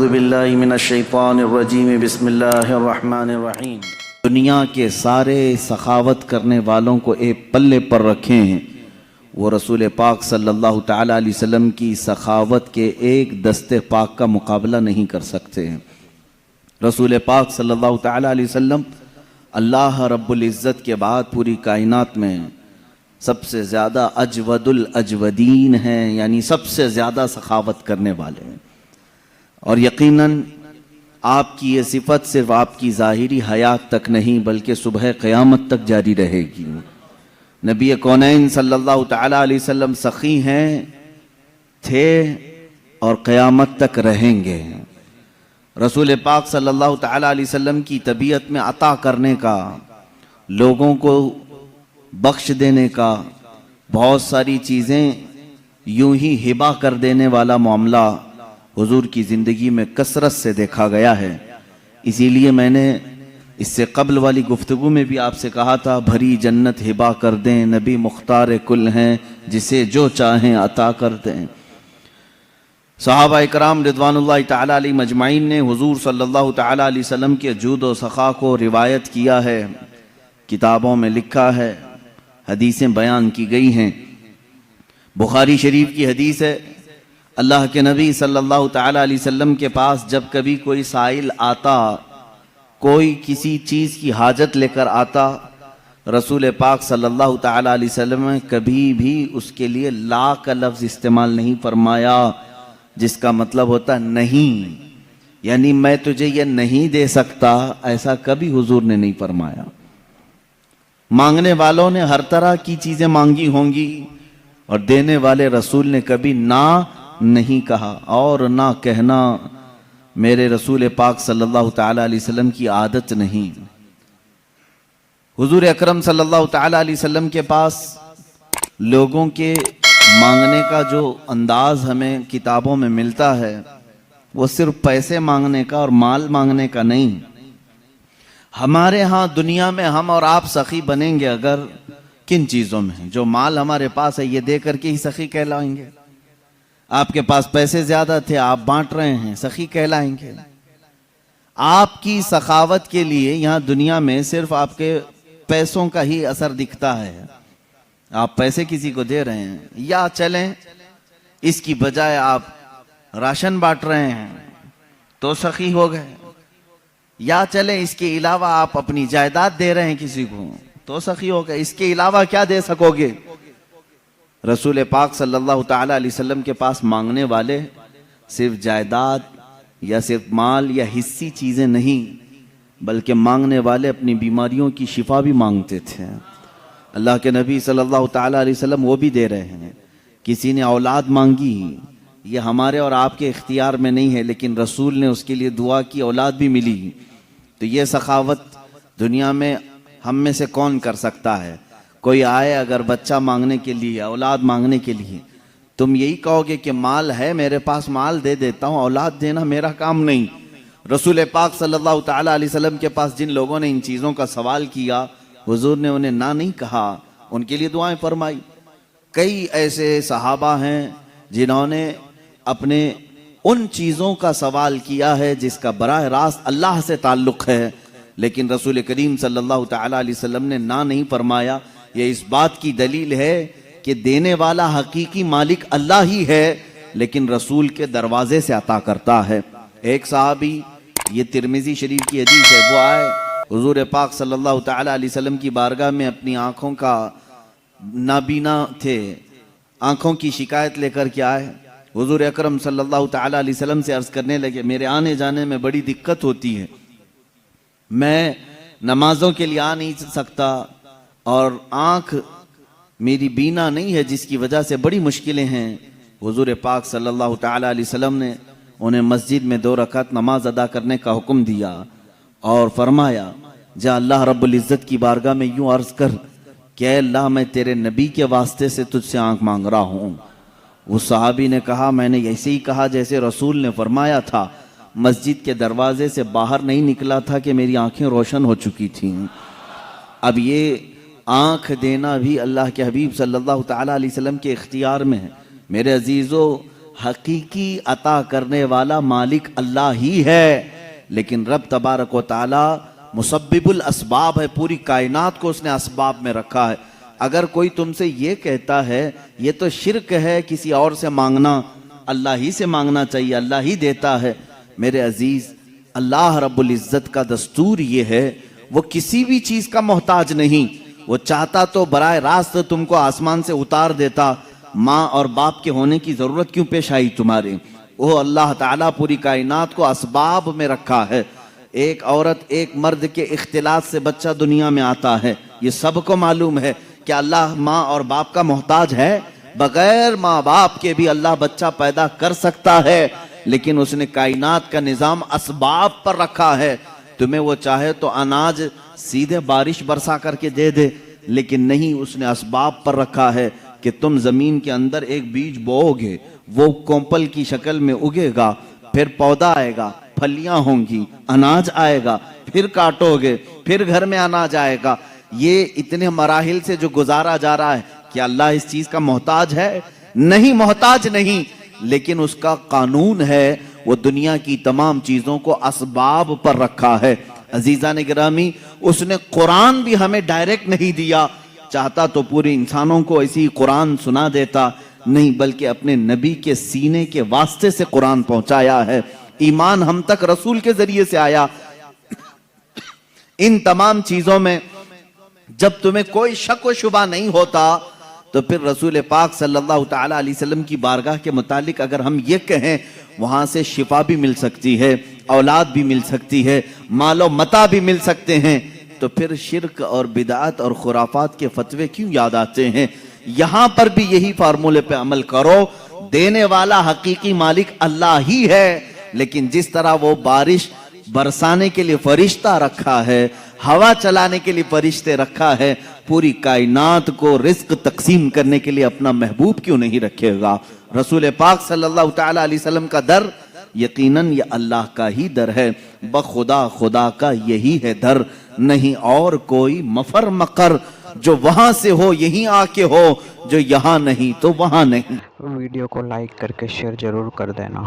اعوذ باللہ من الشیطان الرجیم بسم اللہ الرحمن الرحیم۔ دنیا کے سارے سخاوت کرنے والوں کو ایک پلے پر رکھے ہیں، وہ رسول پاک صلی اللہ تعالیٰ علیہ وسلم کی سخاوت کے ایک دستے پاک کا مقابلہ نہیں کر سکتے ہیں۔ رسول پاک صلی اللہ تعالیٰ علیہ وسلم اللہ رب العزت کے بعد پوری کائنات میں سب سے زیادہ اجود الاجودین ہیں، یعنی سب سے زیادہ سخاوت کرنے والے ہیں، اور یقیناً آپ کی یہ صفت صرف آپ کی ظاہری حیات تک نہیں بلکہ صبح قیامت تک جاری رہے گی۔ نبی کونین صلی اللہ تعالیٰ علیہ وسلم سخی ہیں، تھے اور قیامت تک رہیں گے۔ رسول پاک صلی اللہ تعالیٰ علیہ وسلم کی طبیعت میں عطا کرنے کا، لوگوں کو بخش دینے کا، بہت ساری چیزیں یوں ہی ہبہ کر دینے والا معاملہ حضور کی زندگی میں کثرت سے دیکھا گیا ہے۔ اسی لیے میں نے اس سے قبل والی گفتگو میں بھی آپ سے کہا تھا، بھری جنت ہبہ کر دیں، نبی مختار کل ہیں، جسے جو چاہیں عطا کر دیں۔ صحابہ اکرام رضوان اللہ تعالیٰ علیہ مجمعین نے حضور صلی اللہ تعالیٰ علیہ وسلم کے جود و سخا کو روایت کیا ہے، کتابوں میں لکھا ہے، حدیثیں بیان کی گئی ہیں۔ بخاری شریف کی حدیث ہے، اللہ کے نبی صلی اللہ تعالیٰ علیہ وسلم کے پاس جب کبھی کوئی سائل آتا، کوئی کسی چیز کی حاجت لے کر آتا، رسول پاک صلی اللہ تعالیٰ علیہ وسلم نے کبھی بھی اس کے لیے لا کا لفظ استعمال نہیں فرمایا، جس کا مطلب ہوتا نہیں، یعنی میں تجھے یہ نہیں دے سکتا، ایسا کبھی حضور نے نہیں فرمایا۔ مانگنے والوں نے ہر طرح کی چیزیں مانگی ہوں گی، اور دینے والے رسول نے کبھی نہ نہیں کہا، اور نہ کہنا میرے رسول پاک صلی اللہ تعالیٰ علیہ وسلم کی عادت نہیں۔ حضور اکرم صلی اللہ تعالیٰ علیہ وسلم کے پاس لوگوں کے مانگنے کا جو انداز ہمیں کتابوں میں ملتا ہے، وہ صرف پیسے مانگنے کا اور مال مانگنے کا نہیں۔ ہمارے ہاں دنیا میں ہم اور آپ سخی بنیں گے اگر کن چیزوں میں؟ جو مال ہمارے پاس ہے یہ دے کر کے ہی سخی کہلائیں گے۔ آپ کے پاس پیسے زیادہ تھے، آپ بانٹ رہے ہیں، سخی کہلائیں گے۔ آپ کی سخاوت کے لیے یہاں دنیا میں صرف آپ کے پیسوں کا ہی اثر دکھتا ہے، آپ پیسے کسی کو دے رہے ہیں، یا چلیں اس کی بجائے آپ راشن بانٹ رہے ہیں تو سخی ہو گئے، یا چلیں اس کے علاوہ آپ اپنی جائیداد دے رہے ہیں کسی کو تو سخی ہو گئے۔ اس کے علاوہ کیا دے سکو گے؟ رسول پاک صلی اللہ تعالیٰ علیہ وسلم کے پاس مانگنے والے صرف جائیداد یا صرف مال یا حصی چیزیں نہیں، بلکہ مانگنے والے اپنی بیماریوں کی شفا بھی مانگتے تھے۔ اللہ کے نبی صلی اللہ تعالیٰ علیہ وسلم وہ بھی دے رہے ہیں۔ کسی نے اولاد مانگی، یہ ہمارے اور آپ کے اختیار میں نہیں ہے، لیکن رسول نے اس کے لیے دعا کی، اولاد بھی ملی۔ تو یہ سخاوت دنیا میں ہم میں سے کون کر سکتا ہے؟ کوئی آئے اگر بچہ مانگنے کے لیے، اولاد مانگنے کے لیے، تم یہی کہو گے کہ مال ہے میرے پاس، مال دے دیتا ہوں، اولاد دینا میرا کام نہیں۔ رسول پاک صلی اللہ تعالیٰ علیہ وسلم کے پاس جن لوگوں نے ان چیزوں کا سوال کیا، حضور نے انہیں نہ نہیں کہا، ان کے لیے دعائیں فرمائی۔ کئی ایسے صحابہ ہیں جنہوں نے اپنے ان چیزوں کا سوال کیا ہے جس کا براہ راست اللہ سے تعلق ہے، لیکن رسول کریم صلی اللہ تعالیٰ علیہ وسلم نے نہ نہیں فرمایا۔ یہ اس بات کی دلیل ہے کہ دینے والا حقیقی مالک اللہ ہی ہے، لیکن رسول کے دروازے سے عطا کرتا ہے۔ ایک صحابی، یہ ترمذی شریف کی حدیث ہے، وہ آئے حضور پاک صلی اللہ تعالیٰ علیہ وسلم کی بارگاہ میں، اپنی آنکھوں کا نابینا تھے، آنکھوں کی شکایت لے کر کے آئے۔ حضور اکرم صلی اللہ تعالیٰ علیہ وسلم سے عرض کرنے لگے، میرے آنے جانے میں بڑی دقت ہوتی ہے، میں نمازوں کے لیے آ نہیں سکتا، اور آنکھ میری بینا نہیں ہے جس کی وجہ سے بڑی مشکلیں ہیں۔ حضور پاک صلی اللہ تعالیٰ علیہ وسلم نے انہیں مسجد میں 2 رکعت نماز ادا کرنے کا حکم دیا، اور فرمایا جا اللہ رب العزت کی بارگاہ میں یوں عرض کر کہ اے اللہ، میں تیرے نبی کے واسطے سے تجھ سے آنکھ مانگ رہا ہوں۔ اس صحابی نے کہا، میں نے ایسے ہی کہا جیسے رسول نے فرمایا تھا، مسجد کے دروازے سے باہر نہیں نکلا تھا کہ میری آنکھیں روشن ہو چکی تھیں۔ اب یہ آنکھ دینا بھی اللہ کے حبیب صلی اللہ تعالیٰ علیہ وسلم کے اختیار میں ہے۔ میرے عزیزو، حقیقی عطا کرنے والا مالک اللہ ہی ہے، لیکن رب تبارک و تعالی مسبب الاسباب ہے، پوری کائنات کو اس نے اسباب میں رکھا ہے۔ اگر کوئی تم سے یہ کہتا ہے یہ تو شرک ہے کسی اور سے مانگنا، اللہ ہی سے مانگنا چاہیے، اللہ ہی دیتا ہے، میرے عزیز اللہ رب العزت کا دستور یہ ہے وہ کسی بھی چیز کا محتاج نہیں۔ وہ چاہتا تو براہ راست تم کو آسمان سے اتار دیتا، ماں اور باپ کے ہونے کی ضرورت کیوں پیش آئی تمہارے؟ وہ اللہ تعالیٰ پوری کائنات کو اسباب میں رکھا ہے۔ ایک عورت ایک مرد کے اختلاط سے بچہ دنیا میں آتا ہے، یہ سب کو معلوم ہے کہ اللہ ماں اور باپ کا محتاج ہے؟ بغیر ماں باپ کے بھی اللہ بچہ پیدا کر سکتا ہے، لیکن اس نے کائنات کا نظام اسباب پر رکھا ہے۔ تمہیں وہ چاہے تو اناج سیدھے بارش برسا کر کے دے دے، لیکن نہیں، اس نے اسباب پر رکھا ہے کہ تم زمین کے اندر ایک بیج بو گے، وہ کومپل کی شکل میں اگے گا، پھر پودا آئے گا، پھلیاں ہوں گی، اناج آئے گا، پھر کاٹو گے، پھر گھر میں اناج آئے گا۔ یہ اتنے مراحل سے جو گزارا جا رہا ہے، کیا اللہ اس چیز کا محتاج ہے؟ نہیں، محتاج نہیں، لیکن اس کا قانون ہے وہ دنیا کی تمام چیزوں کو اسباب پر رکھا ہے۔ عزیزان گرامی، اس نے قرآن بھی ہمیں ڈائریکٹ نہیں دیا، چاہتا تو پورے انسانوں کو ایسی قرآن سنا دیتا، نہیں، بلکہ اپنے نبی کے سینے کے واسطے سے قرآن پہنچایا ہے۔ ایمان ہم تک رسول کے ذریعے سے آیا۔ ان تمام چیزوں میں جب تمہیں کوئی شک و شبہ نہیں ہوتا تو پھر رسول پاک صلی اللہ تعالیٰ علیہ وسلم کی بارگاہ کے متعلق اگر ہم یہ کہیں وہاں سے شفا بھی مل سکتی ہے، اولاد بھی مل سکتی ہے، مال و متاع بھی مل سکتے ہیں، تو پھر شرک اور بدعت اور خرافات کے فتوے کیوں یاد آتے ہیں؟ یہاں پر بھی یہی فارمولے پہ عمل کرو، دینے والا حقیقی مالک اللہ ہی ہے، لیکن جس طرح وہ بارش برسانے کے لیے فرشتہ رکھا ہے، ہوا چلانے کے لیے فرشتے رکھا ہے، پوری کائنات کو رزق تقسیم کرنے کے لیے اپنا محبوب کیوں نہیں رکھے گا؟ رسول پاک صلی اللہ تعالیٰ علیہ وسلم کا در یقیناً یہ اللہ کا ہی در ہے، بخدا خدا کا یہی ہے در، نہیں اور کوئی مفر مقر، جو وہاں سے ہو یہیں آ کے ہو، جو یہاں نہیں تو وہاں نہیں۔ ویڈیو کو لائک کر کے شیئر ضرور کر دینا۔